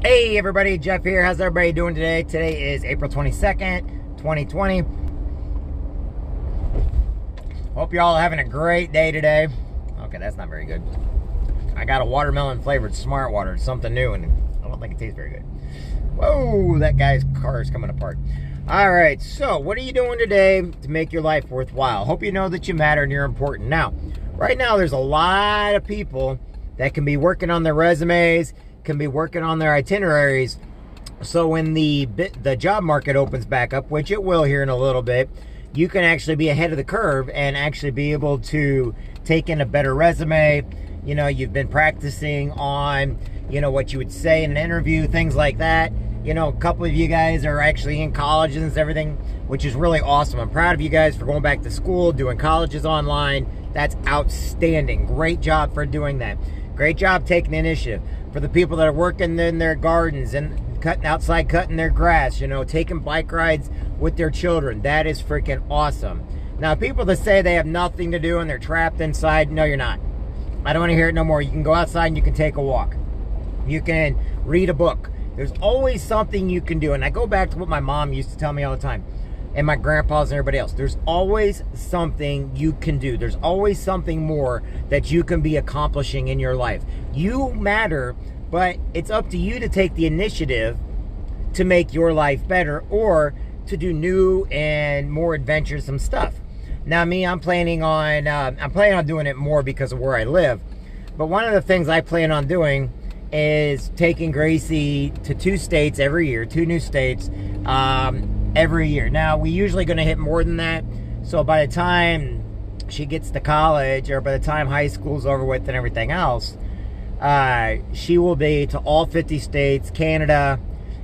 Hey everybody, Jeff here. How's everybody doing today? Today is April 22nd, 2020. Hope you're all having a great day today. Okay, that's not very good. I got a watermelon flavored Smart Water. It's something new and I don't think it tastes very good. Whoa, that guy's car is coming apart. Alright, so what are you doing today to make your life worthwhile? Hope you know that you matter and you're important. Now, right now there's a lot of people that can be working on their resumes, can be working on their itineraries. So when the job market opens back up, which it will here in a little bit, you can actually be ahead of the curve and actually be able to take in a better resume. You know, you've been practicing on, you know, what you would say in an interview, things like that. You know, a couple of you guys are actually in colleges and everything, which is really awesome. I'm proud of you guys for going back to school, doing colleges online. That's outstanding. Great job for doing that. Great job taking the initiative. For the people that are working in their gardens and cutting their grass, you know, taking bike rides with their children. That is freaking awesome. Now, people that say they have nothing to do and they're trapped inside, no, you're not. I don't want to hear it no more. You can go outside and you can take a walk. You can read a book. There's always something you can do. And I go back to what my mom used to tell me all the time, and my grandpas and everybody else. There's always something you can do. There's always something more that you can be accomplishing in your life. You matter, but it's up to you to take the initiative to make your life better or to do new and more adventuresome stuff. Now, me, I'm planning on doing it more because of where I live. But one of the things I plan on doing is taking Gracie to 2 states every year, 2 new states, every year. Now, we're usually going to hit more than that. So by the time she gets to college, or by the time high school's over with and everything else, she will be to all 50 states, Canada,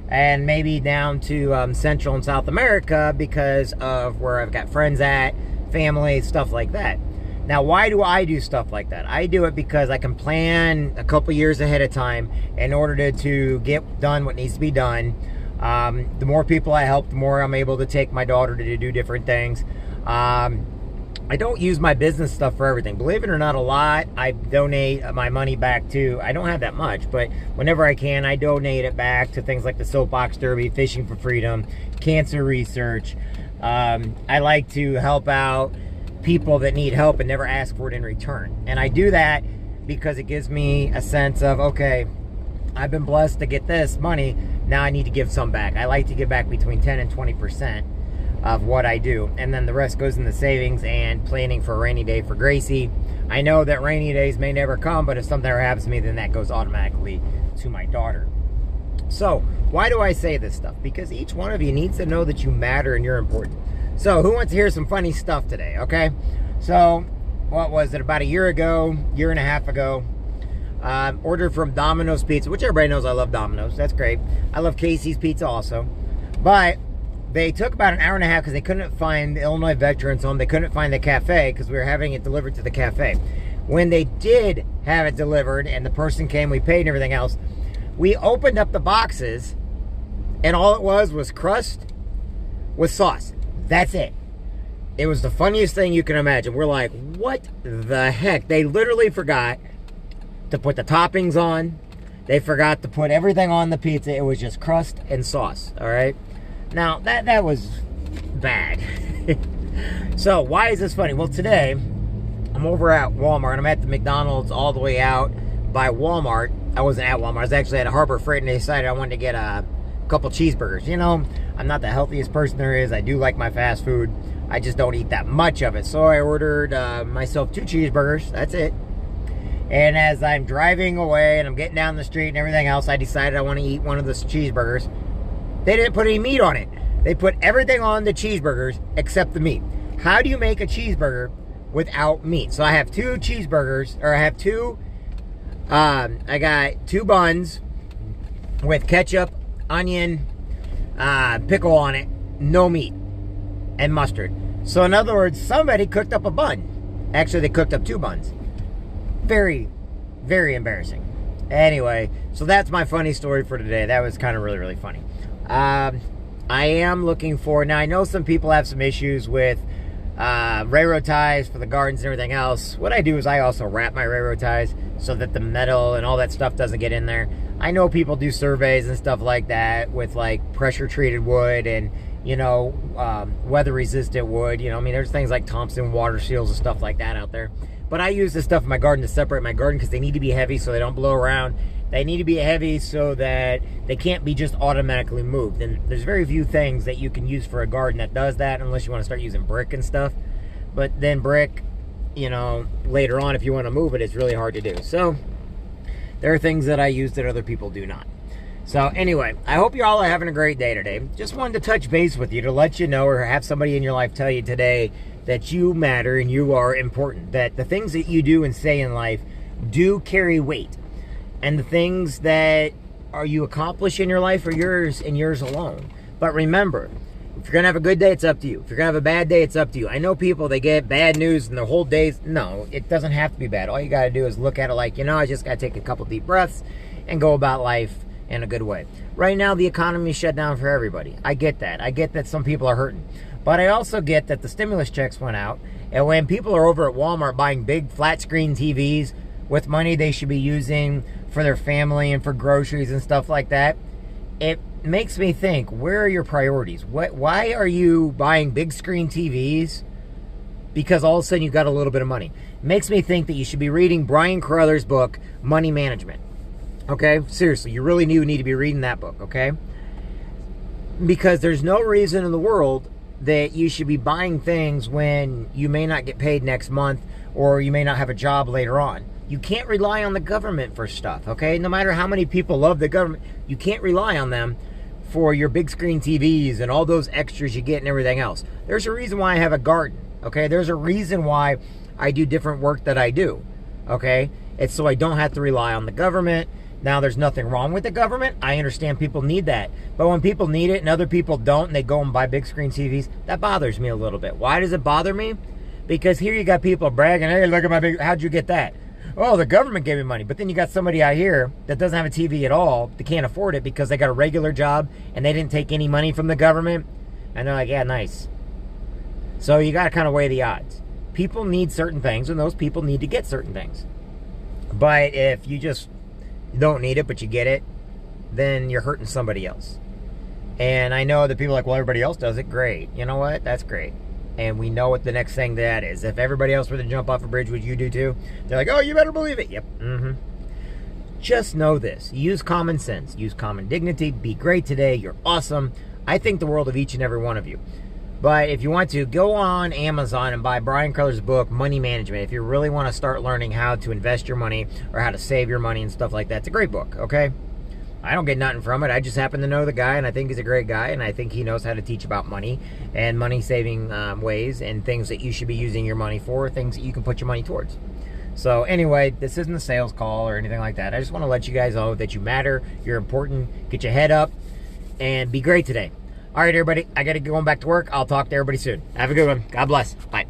and maybe down to Central and South America because of where I've got friends at, family, stuff like that. Now, why do I do stuff like that? I do it because I can plan a couple years ahead of time in order to get done what needs to be done. The more people I help, the more I'm able to take my daughter to do different things. I don't use my business stuff for everything. Believe it or not, a lot. I donate my money back to, I don't have that much, but whenever I can, I donate it back to things like the Soapbox Derby, Fishing for Freedom, cancer research. I like to help out people that need help and never ask for it in return. And I do that because it gives me a sense of, okay, I've been blessed to get this money, now I need to give some back. I like to give back between 10 and 20% of what I do. And then the rest goes into savings and planning for a rainy day for Gracie. I know that rainy days may never come, but if something ever happens to me, then that goes automatically to my daughter. So, why do I say this stuff? Because each one of you needs to know that you matter and you're important. So, who wants to hear some funny stuff today, okay? So, what was it, about a year and a half ago, ordered from Domino's Pizza, which everybody knows I love Domino's. That's great. I love Casey's Pizza also. But they took about an hour and a half because they couldn't find the Illinois Veterans Home. They couldn't find the cafe because we were having it delivered to the cafe. When they did have it delivered and the person came, we paid and everything else, we opened up the boxes and all it was crust with sauce. That's it. It was the funniest thing you can imagine. We're like, what the heck? They literally forgot to put the toppings on. They forgot to put everything on the pizza. It was just crust and sauce, all right? Now, that was bad. So, why is this funny? Well, today, I'm over at Walmart. I'm at the McDonald's all the way out by Walmart. I wasn't at Walmart. I was actually at Harbor Freight, and I decided I wanted to get a couple cheeseburgers. You know, I'm not the healthiest person there is. I do like my fast food. I just don't eat that much of it. So, I ordered myself 2 cheeseburgers. That's it. And as I'm driving away and I'm getting down the street and everything else, I decided I want to eat one of the cheeseburgers. They didn't put any meat on it. They put everything on the cheeseburgers except the meat. How do you make a cheeseburger without meat? So I have 2 cheeseburgers, or I have 2, I got 2 buns with ketchup, onion, pickle on it, no meat, and mustard. So in other words, somebody cooked up a bun. Actually, they cooked up 2 buns. Very, very embarrassing. Anyway, so that's my funny story for today. That was kind of really, really funny. I am looking for, now I know some people have some issues with railroad ties for the gardens and everything else. What I do is I also wrap my railroad ties. so that the metal and all that stuff doesn't get in there. I know people do surveys and stuff like that with like pressure treated wood and, you know, weather resistant wood. You know, I mean, there's things like Thompson water seals and stuff like that out there. But I use this stuff in my garden to separate my garden because they need to be heavy so they don't blow around. They need to be heavy so that they can't be just automatically moved. And there's very few things that you can use for a garden that does that unless you want to start using brick and stuff. But then brick, you know, later on if you want to move it, it's really hard to do. So there are things that I use that other people do not. So anyway, I hope you all are having a great day today. Just wanted to touch base with you to let you know, or have somebody in your life tell you today that you matter and you are important. That the things that you do and say in life do carry weight. And the things that you accomplish in your life are yours and yours alone. But remember, if you're going to have a good day, it's up to you. If you're going to have a bad day, it's up to you. I know people, they get bad news and the whole day's... No, it doesn't have to be bad. All you got to do is look at it like, you know, I just got to take a couple deep breaths and go about life in a good way. Right now, the economy is shut down for everybody. I get that. I get that some people are hurting. But I also get that the stimulus checks went out. And when people are over at Walmart buying big flat screen TVs with money they should be using for their family and for groceries and stuff like that, it makes me think, where are your priorities? Why are you buying big screen TVs because all of a sudden you got a little bit of money? It makes me think that you should be reading Brian Carruthers' book, Money Management. Okay? Seriously, you really need to be reading that book, okay? Because there's no reason in the world that you should be buying things when you may not get paid next month or you may not have a job later on. You can't rely on the government for stuff, okay? No matter how many people love the government, you can't rely on them for your big screen TVs and all those extras you get and everything else. There's a reason why I have a garden, okay? There's a reason why I do different work that I do, okay? It's so I don't have to rely on the government. Now, there's nothing wrong with the government. I understand people need that. But when people need it and other people don't and they go and buy big screen TVs, that bothers me a little bit. Why does it bother me? Because here you got people bragging, hey, look at my big, how'd you get that? Oh, the government gave me money. But then you got somebody out here that doesn't have a TV at all. They can't afford it because they got a regular job and they didn't take any money from the government. And they're like, yeah, nice. So you got to kind of weigh the odds. People need certain things and those people need to get certain things. But if you just don't need it but you get it, then you're hurting somebody else. And I know that people are like, well, everybody else does it. Great. You know what? That's great. And we know what the next thing that is. If everybody else were to jump off a bridge, would you do too? They're like, oh, you better believe it. Yep. Just know this. Use common sense. Use common dignity. Be great today. You're awesome. I think the world of each and every one of you. But if you want to, go on Amazon and buy Brian Carruthers' book, Money Management. If you really want to start learning how to invest your money or how to save your money and stuff like that, it's a great book, okay? I don't get nothing from it. I just happen to know the guy, and I think he's a great guy, and I think he knows how to teach about money and money-saving ways and things that you should be using your money for, things that you can put your money towards. So anyway, this isn't a sales call or anything like that. I just want to let you guys know that you matter, you're important, get your head up, and be great today. All right, everybody, I got to go back to work. I'll talk to everybody soon. Have a good one. God bless. Bye.